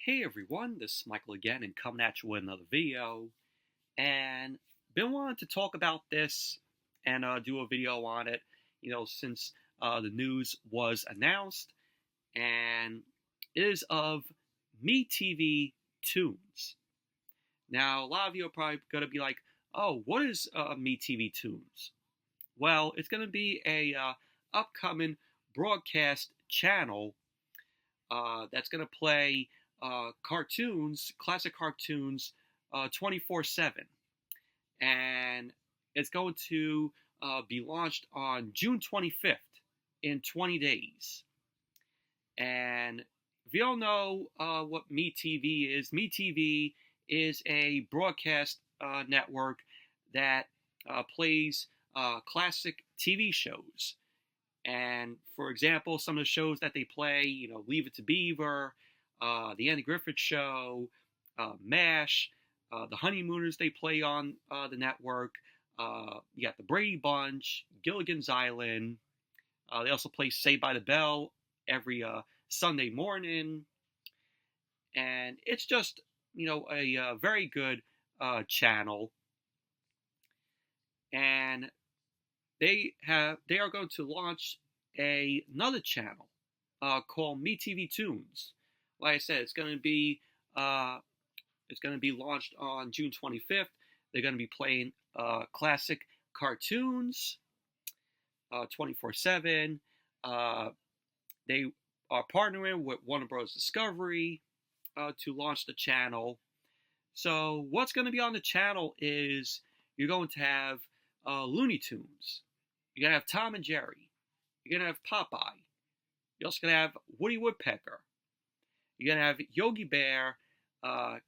Hey everyone, this is Michael again and coming at you with another video. And been wanting to talk about this and do a video on it, since the news was announced. And it is of MeTV Toons. Now, a lot of you are probably going to be like, oh, what is MeTV Toons? Well, it's going to be a upcoming broadcast channel that's going to play cartoons, classic cartoons, 24/7. And it's going to be launched on June 25th in 20 days. And if you don't know what MeTV is a broadcast network that plays classic TV shows. And for example, some of the shows that they play, Leave It to Beaver, The Andy Griffith Show, MASH, The Honeymooners they play on the network. You got The Brady Bunch, Gilligan's Island. They also play Saved by the Bell every Sunday morning. And it's just, a very good channel. And they are going to launch another channel called MeTV Toons. Like I said, it's going to be launched on June 25th. They're going to be playing classic cartoons 24/7. They are partnering with Warner Bros. Discovery to launch the channel. So what's going to be on the channel is you're going to have Looney Tunes. You're going to have Tom and Jerry. You're going to have Popeye. You're also going to have Woody Woodpecker. You're going to have Yogi Bear,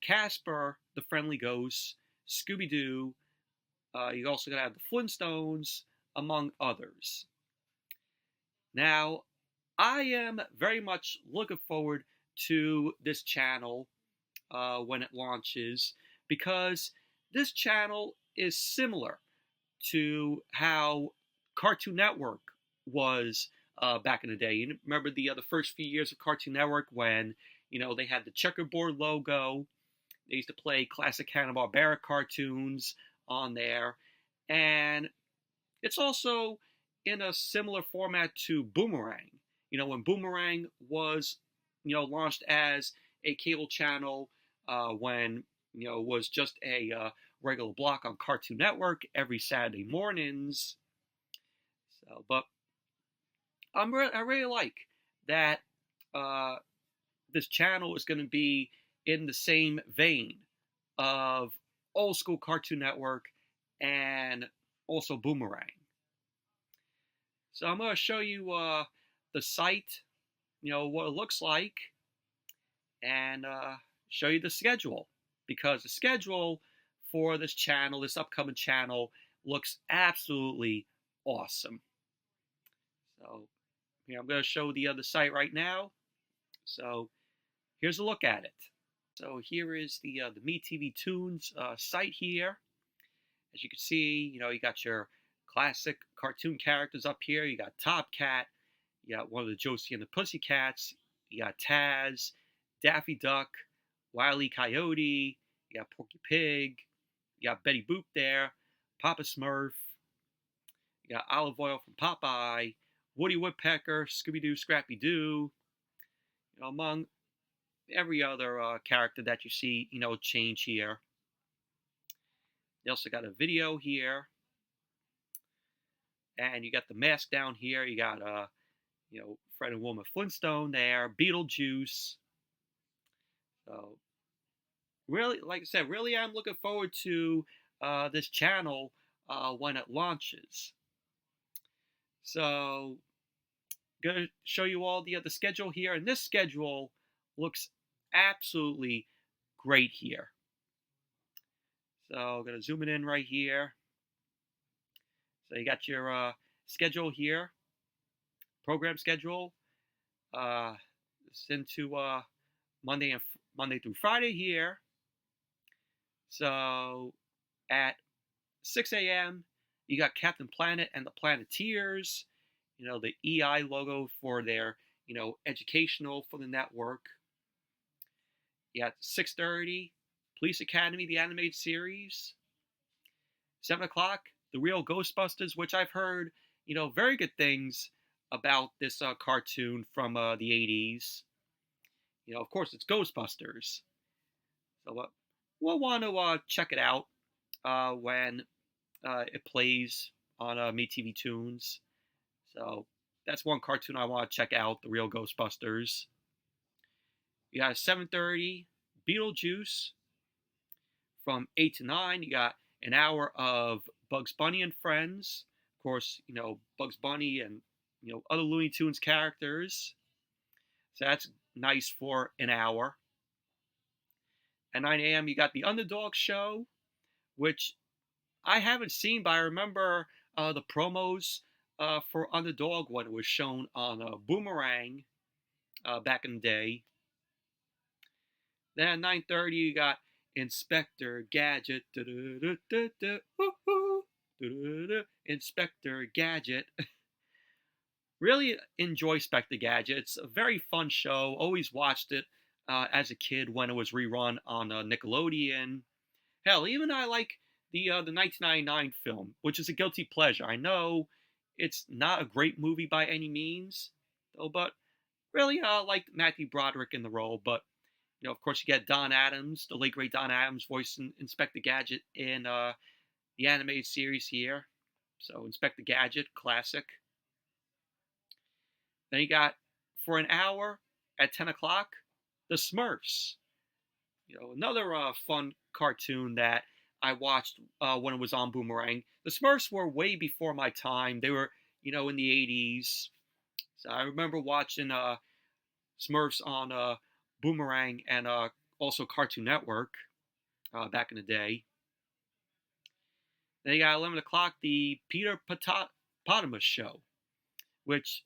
Casper, the Friendly Ghost, Scooby Doo. You're also going to have the Flintstones, among others. Now, I am very much looking forward to this channel when it launches, because this channel is similar to how Cartoon Network was back in the day. You remember the first few years of Cartoon Network when they had the checkerboard logo. They used to play classic Hanna Barbera cartoons on there, and it's also in a similar format to Boomerang. When Boomerang was launched as a cable channel, when it was just a regular block on Cartoon Network every Saturday mornings. So, but I really like that this channel is going to be in the same vein of old school Cartoon Network and also Boomerang. So I'm going to show you the site, what it looks like, and show you the schedule, because the schedule for this channel, this upcoming channel, looks absolutely awesome. So here, I'm going to show the other site right now. So here's a look at it. So here is the MeTV Toons site here. As you can see, you got your classic cartoon characters up here. You got Top Cat. You got one of the Josie and the Pussycats. You got Taz, Daffy Duck, Wile E. Coyote. You got Porky Pig. You got Betty Boop there. Papa Smurf. You got Olive Oyl from Popeye. Woody Woodpecker, Scooby Doo, Scrappy Doo. Among every other character that you see, change here. They also got a video here. And you got the mask down here. You got, Fred and Wilma Flintstone there. Beetlejuice. So, really, like I said, really I'm looking forward to this channel when it launches. So, going to show you all the schedule here. And this schedule looks absolutely great here. So I'm going to zoom it in right here. So you got your schedule here, program schedule. It's into Monday through Friday here. So at 6 a.m. you got Captain Planet and the Planeteers. The EI logo for their educational for the network. You got 6:30, Police Academy, the animated series. 7 o'clock, The Real Ghostbusters, which I've heard, very good things about this cartoon from the 80s. Of course, it's Ghostbusters. So we'll want to check it out when it plays on MeTV Toons. So that's one cartoon I want to check out, The Real Ghostbusters. You got 7:30, Beetlejuice. From 8 to 9, you got an hour of Bugs Bunny and Friends. Of course, Bugs Bunny and, other Looney Tunes characters. So that's nice for an hour. At 9 a.m., you got The Underdog Show, which I haven't seen, but I remember the promos for Underdog when it was shown on Boomerang back in the day. Then at 9:30, you got Inspector Gadget. Inspector Gadget. Really enjoy Inspector Gadget. It's a very fun show. Always watched it as a kid when it was rerun on Nickelodeon. Hell, even I like the 1999 film, which is a guilty pleasure. I know it's not a great movie by any means, though, but really liked Matthew Broderick in the role. But of course, you get Don Adams, the late great Don Adams, voicing Inspector Gadget in the animated series here. So Inspector Gadget, classic. Then you got, for an hour at 10 o'clock, The Smurfs. Another fun cartoon that I watched when it was on Boomerang. The Smurfs were way before my time. They were, in the 80s. So I remember watching Smurfs on Boomerang and also Cartoon Network back in the day. Then you got 11 o'clock, the Peter Potamus Show, which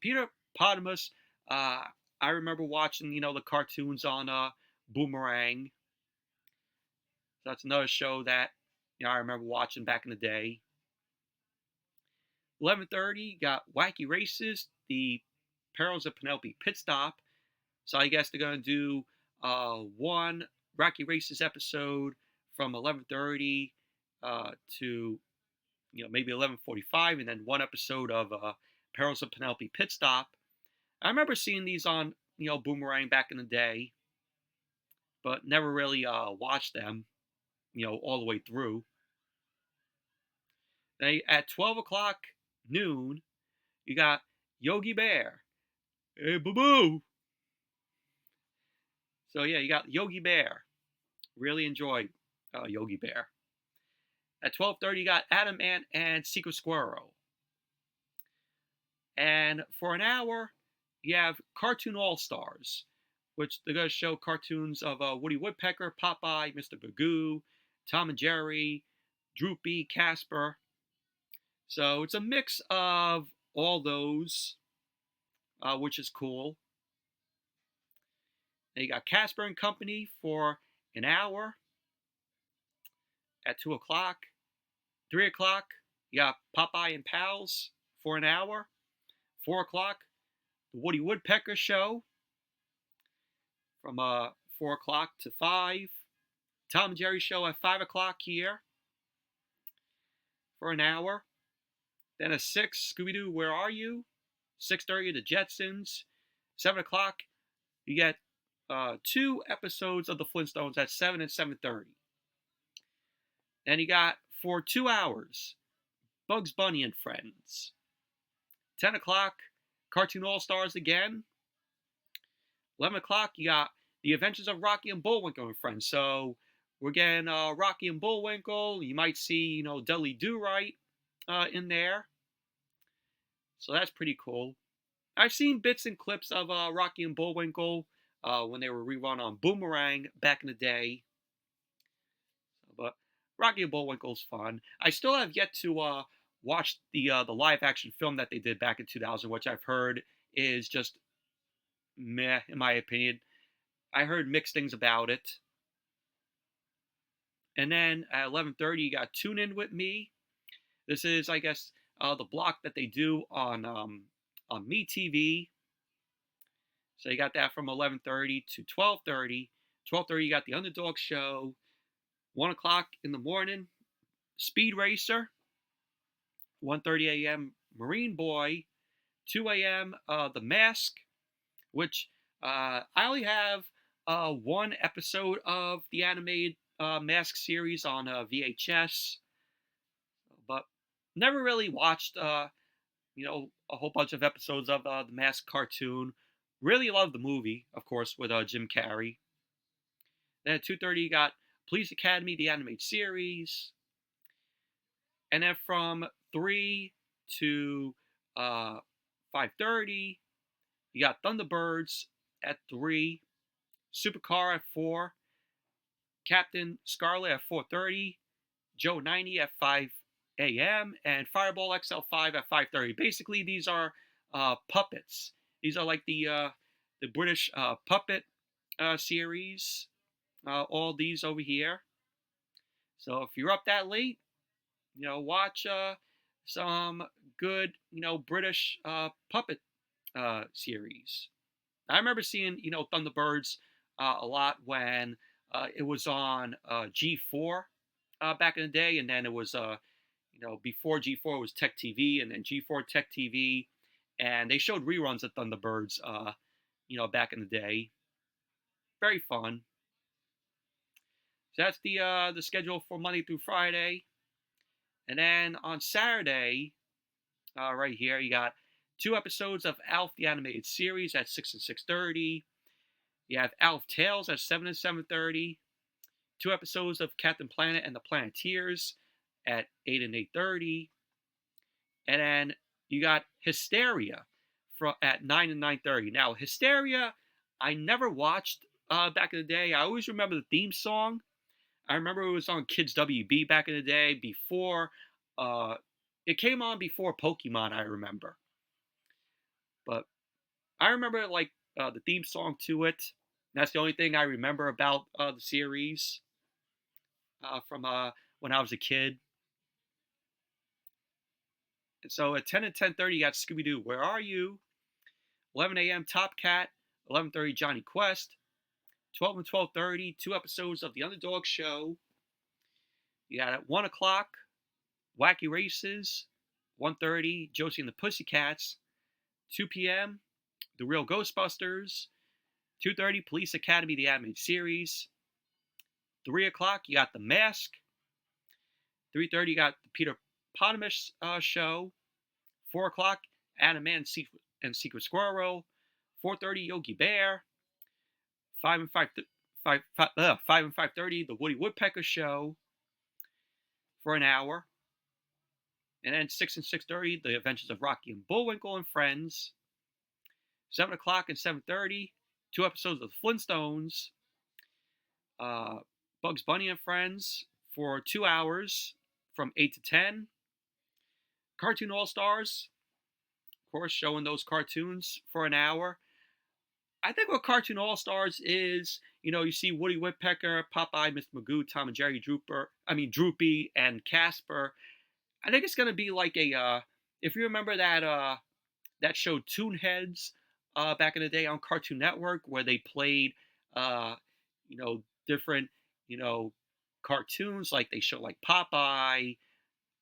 Peter Potamus, I remember watching, the cartoons on Boomerang. So that's another show that I remember watching back in the day. 11:30, got Wacky Races, the Perils of Penelope Pit Stop. So I guess they're going to do one Wacky Races episode from 11:30 to maybe 11:45, and then one episode of Perils of Penelope Pit Stop. I remember seeing these on Boomerang back in the day, but never really watched them all the way through. Then at 12 o'clock noon, you got Yogi Bear. Hey, boo-boo! So yeah, you got Yogi Bear. Really enjoyed Yogi Bear. At 12:30, you got Adam Ant and Secret Squirrel. And for an hour, you have Cartoon All-Stars, which they're going to show cartoons of Woody Woodpecker, Popeye, Mr. Magoo, Tom and Jerry, Droopy, Casper. So it's a mix of all those, which is cool. And you got Casper and Company for an hour at 2 o'clock. 3 o'clock, you got Popeye and Pals for an hour. 4 o'clock, the Woody Woodpecker Show from 4 o'clock to 5. Tom and Jerry Show at 5 o'clock here for an hour. Then at 6, Scooby Doo, Where Are You? 6:30, The Jetsons. 7 o'clock, you get 2 episodes of the Flintstones at 7 and 7:30. And you got, for 2 hours, Bugs Bunny and Friends. 10 o'clock, Cartoon All-Stars again. 11 o'clock, you got The Adventures of Rocky and Bullwinkle and Friends. So we're getting Rocky and Bullwinkle. You might see, Dudley Do-Right in there. So that's pretty cool. I've seen bits and clips of Rocky and Bullwinkle when they were rerun on Boomerang back in the day. But Rocky and Bullwinkle's fun. I still have yet to watch the live action film that they did back in 2000, which I've heard is just meh, in my opinion. I heard mixed things about it. And then at 11:30, you got Tune In With Me. This is, I guess, the block that they do on MeTV. So you got that from 11:30 to 12:30. 12:30 you got the Underdog Show. 1 o'clock in the morning, Speed Racer. 1:30 a.m. Marine Boy. 2 a.m. The Mask, which I only have one episode of the animated Mask series on VHS, but never really watched a whole bunch of episodes of the Mask cartoon. Really love the movie, of course, with Jim Carrey. Then at 2:30 you got Police Academy, the animated series. And then from 3 to 5:30, you got Thunderbirds at 3, Supercar at 4, Captain Scarlet at 4:30, Joe 90 at 5 a.m., and Fireball XL5 at 5:30. Basically, these are puppets. These are like the British puppet series. All these over here. So if you're up that late, watch some good, British puppet series. I remember seeing, Thunderbirds a lot when it was on G4 back in the day, and then it was, before G4 was Tech TV, and then G4 Tech TV, and they showed reruns of Thunderbirds, back in the day. Very fun. So that's the schedule for Monday through Friday. And then on Saturday, right here, you got 2 episodes of Alf the Animated Series at 6 and 6:30. You have Alf Tales at 7 and 7:30. 2 episodes of Captain Planet and the Planeteers at 8 and 8:30. And then you got Hysteria at 9 and 9:30. Now, Hysteria, I never watched back in the day. I always remember the theme song. I remember it was on Kids WB back in the day before. It came on before Pokemon, I remember. But I remember like the theme song to it. That's the only thing I remember about the series from when I was a kid. And so at 10 and 10:30, you got Scooby Doo, Where Are You? 11 a.m. Top Cat. 11:30 Johnny Quest. 12 and 12:30, 2 episodes of The Underdog Show. You got at 1 o'clock, Wacky Races. 1:30, Josie and the Pussycats. 2 p.m., The Real Ghostbusters. 2:30, Police Academy, the animated series. 3 o'clock, you got The Mask. 3:30, you got the Peter Potamus Show. 4 o'clock, Anna Man and Secret Squirrel. 4:30, Yogi Bear. 5 and 5:30, The Woody Woodpecker Show for an hour. And then 6 and 6:30, The Adventures of Rocky and Bullwinkle and Friends. 7 o'clock and 7:30, 2 episodes of The Flintstones. Bugs Bunny and Friends for 2 hours from 8 to 10. Cartoon All-Stars, of course, showing those cartoons for an hour. I think what Cartoon All-Stars is, you see Woody Woodpecker, Popeye, Mr. Magoo, Tom and Jerry, Droopy, and Casper. I think it's going to be like if you remember that show Toonheads back in the day on Cartoon Network, where they played, different, cartoons, like they show like Popeye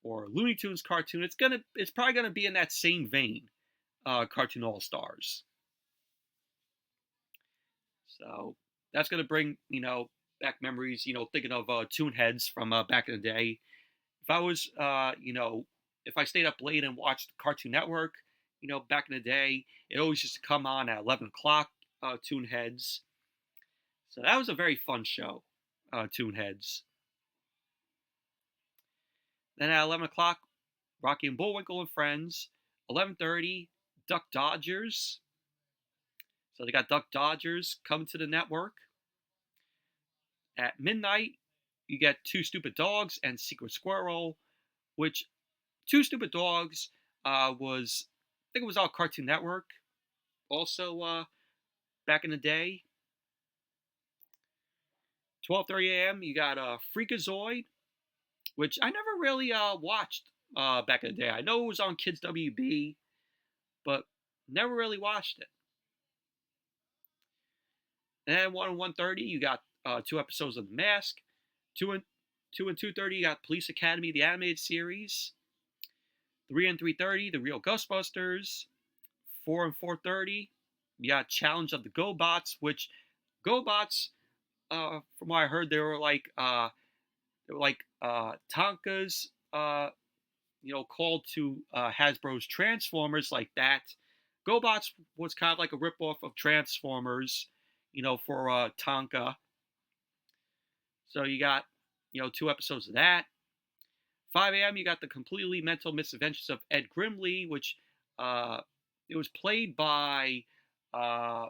or Looney Tunes cartoon. It's probably gonna be in that same vein, Cartoon All-Stars. So that's gonna bring back memories. Thinking of Toonheads from back in the day. If I was if I stayed up late and watched Cartoon Network, back in the day, it always used to come on at 11 o'clock. Toonheads. So that was a very fun show, Toonheads. Then at 11 o'clock, Rocky and Bullwinkle and Friends. 11:30, Duck Dodgers. So they got Duck Dodgers coming to the network. At midnight, you get Two Stupid Dogs and Secret Squirrel, which Two Stupid Dogs I think it was all Cartoon Network. Also, back in the day. 12:30 a.m., you got Freakazoid, which I never really watched back in the day. I know it was on Kids WB, but never really watched it. And then 1 and 1:30, you got 2 episodes of The Mask. 2 and 2:30, you got Police Academy, the animated series. 3 and 3:30, The Real Ghostbusters. 4 and 4:30, you got Challenge of the GoBots, which GoBots, from what I heard, they were like Tonka's, called to Hasbro's Transformers, like that. GoBots was kind of like a ripoff of Transformers, for Tonka. So you got, 2 episodes of that. 5 a.m. you got the completely mental misadventures of Ed Grimley, which it was played by I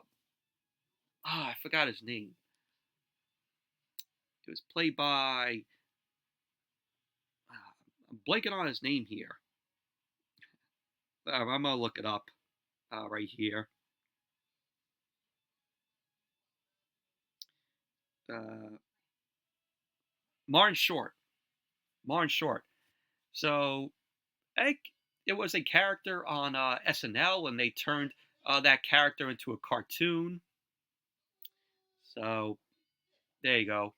forgot his name. It was played by I'm blanking on his name here. I'm gonna look it up right here. Martin Short. Martin Short. So I think it was a character on SNL, and they turned that character into a cartoon. So there you go.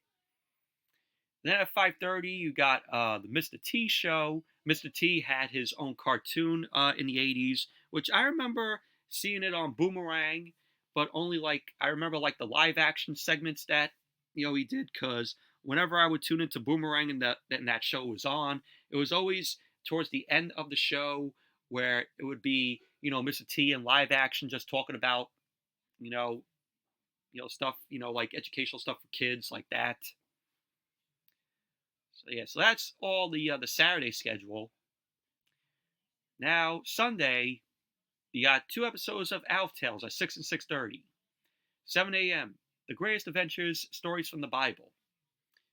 Then at 5:30, you got the Mr. T show. Mr. T had his own cartoon in the 80s, which I remember seeing it on Boomerang, but only like I remember like the live action segments that he did, because whenever I would tune into Boomerang and that show was on, it was always towards the end of the show where it would be Mr. T in live action just talking about you know stuff like educational stuff for kids like that. So yeah, so that's all the Saturday schedule. Now Sunday, you got 2 episodes of Alf Tales at 6 and 6:30. 7 a.m. The Greatest Adventures Stories from the Bible.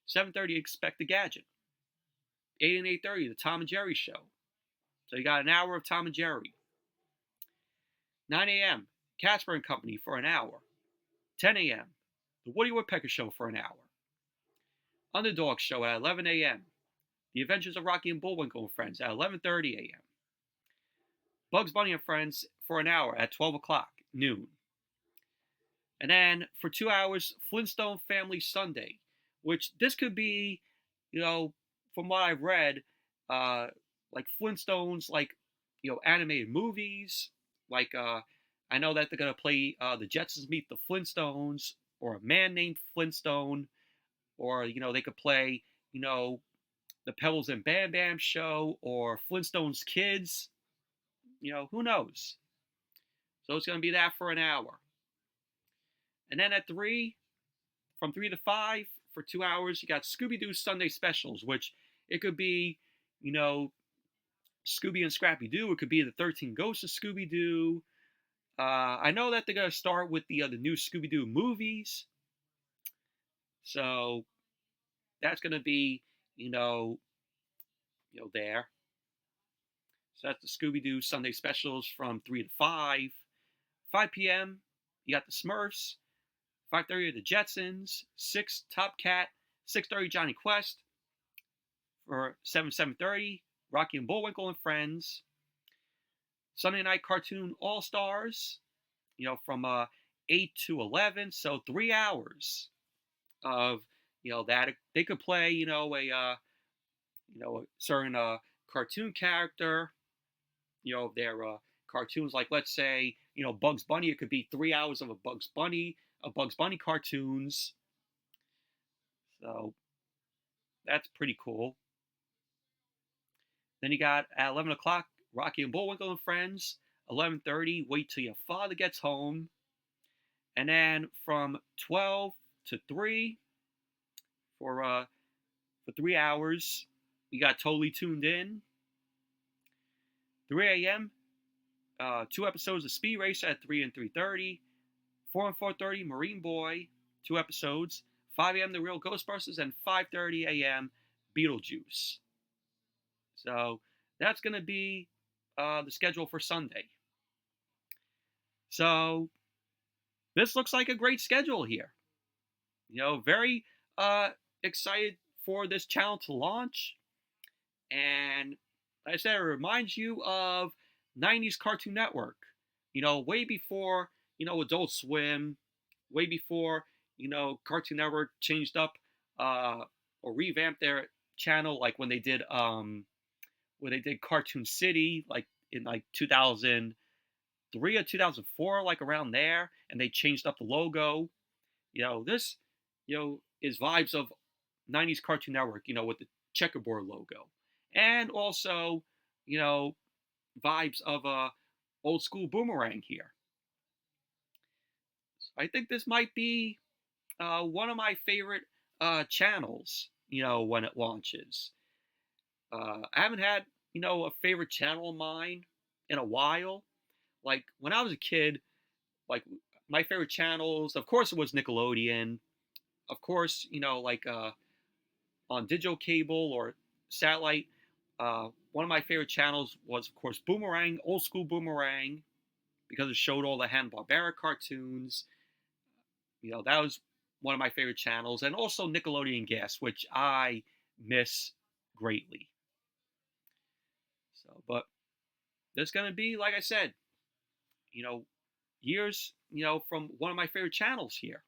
7:30 Expect the Gadget. 8 and 8:30 The Tom and Jerry Show. So you got an hour of Tom and Jerry. 9 a.m. Casper and Company for an hour. 10 a.m. The Woody Woodpecker Show for an hour. Underdog Show at 11 a.m. The Adventures of Rocky and Bullwinkle and Friends at 11:30 a.m. Bugs Bunny and Friends for an hour at 12 o'clock, noon. And then for 2 hours, Flintstone Family Sunday, which this could be, from what I've read, like Flintstones, like, animated movies. Like, I know that they're going to play the Jetsons Meet the Flintstones, or A Man Named Flintstone, or, they could play, the Pebbles and Bam Bam Show, or Flintstones Kids. Who knows? So it's going to be that for an hour. And then at 3, from 3 to 5, for 2 hours, you got Scooby Doo Sunday Specials, which it could be, Scooby and Scrappy Doo. It could be the 13 Ghosts of Scooby Doo. I know that they're going to start with the new Scooby Doo movies. So that's going to be, there. So that's the Scooby Doo Sunday Specials from 3 to 5. 5 p.m., you got the Smurfs. 5:30 the Jetsons. 6 Top Cat. 6:30 Johnny Quest. For 7:30 Rocky and Bullwinkle and Friends. Sunday Night Cartoon All Stars. From 8 to 11. So 3 hours of that they could play a certain cartoon character. Their cartoons, like let's say Bugs Bunny. It could be 3 hours of Bugs Bunny cartoons. So that's pretty cool. Then you got at 11 o'clock Rocky and Bullwinkle and Friends. 11:30 Wait Till Your Father Gets Home. And then from 12 to 3 for 3 hours, you got Totally Tuned In. 3 a.m. 2 episodes of Speed Racer at 3 and 3:30. 4 and 4:30 Marine Boy, 2 episodes. 5 a.m. The Real Ghostbusters, and 5:30 a.m. Beetlejuice. So that's going to be the schedule for Sunday. So this looks like a great schedule here. Very excited for this channel to launch. And like I said, it reminds you of 90s Cartoon Network. Way before, Adult Swim, way before, Cartoon Network changed up or revamped their channel, like when they did Cartoon City, like in like 2003 or 2004, like around there, and they changed up the logo. This is vibes of 90s Cartoon Network, with the checkerboard logo, and also you know vibes of old school Boomerang here. I think this might be one of my favorite channels. When it launches, I haven't had a favorite channel of mine in a while. Like when I was a kid, like my favorite channels, of course, it was Nickelodeon. Of course, like on digital cable or satellite. One of my favorite channels was, of course, Boomerang, old school Boomerang, because it showed all the Hanna Barbera cartoons. That was one of my favorite channels, and also Nickelodeon Gas, which I miss greatly. So, but there's gonna be, like I said, you know, years, from one of my favorite channels here.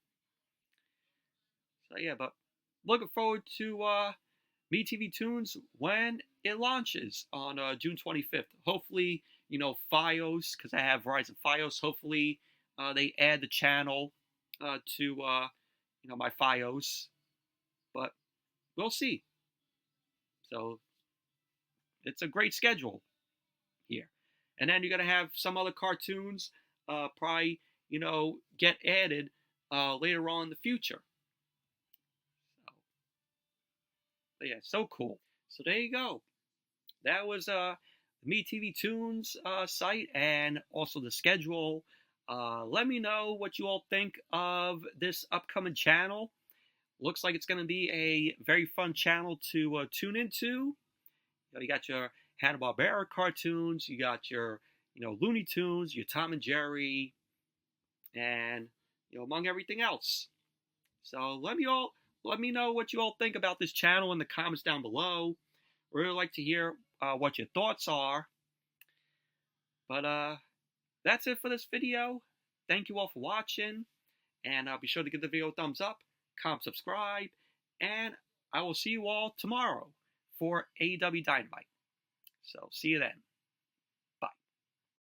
So yeah, but looking forward to MeTV Toons when it launches on June 25th. Hopefully, FiOS, because I have Verizon FiOS. Hopefully, they add the channel to my FiOS, but we'll see. So it's a great schedule here, and then you're gonna have some other cartoons probably get added later on in the future. So, but yeah, so cool. So there you go. That was the MeTV Toons site and also the schedule. Let me know what you all think of this upcoming channel. Looks like it's going to be a very fun channel to tune into. You got your Hanna Barbera cartoons, you got your Looney Tunes, your Tom and Jerry, and among everything else. So let me know what you all think about this channel in the comments down below. Really like to hear what your thoughts are. But that's it for this video. Thank you all for watching, and be sure to give the video a thumbs up, comment, subscribe, and I will see you all tomorrow for AEW Dynamite. So see you then.